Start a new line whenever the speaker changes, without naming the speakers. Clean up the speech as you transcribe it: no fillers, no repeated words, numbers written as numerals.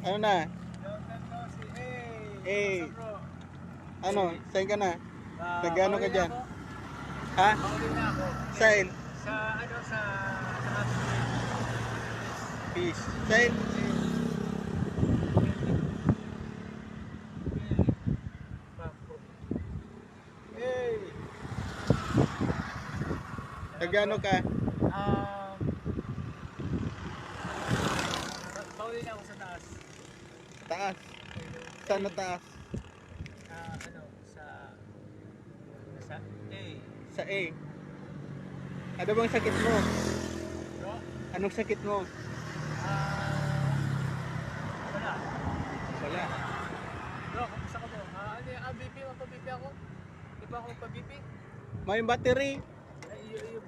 Ano na?
Si
Eh.
What's up, bro?
Ano? Saan ka na? Nagano ka
Pauwi na
dyan?
ako.
Ha?
Pauwi na ako.
Saan?
Sa hospital.
Peace. Saan?
Hey!
Nagano ka?
Pauwi na ako sa taas.
Taas. Saan na taas?
Sa A.
Sa A. Ano bang sakit mo?
Bro?
Anong sakit mo?
Wala.
Wala.
Bro, kamusta ka bro? Ano yung BP? Magpa-BP ako? Di ba ako magpa-BP?
May battery.
Ay,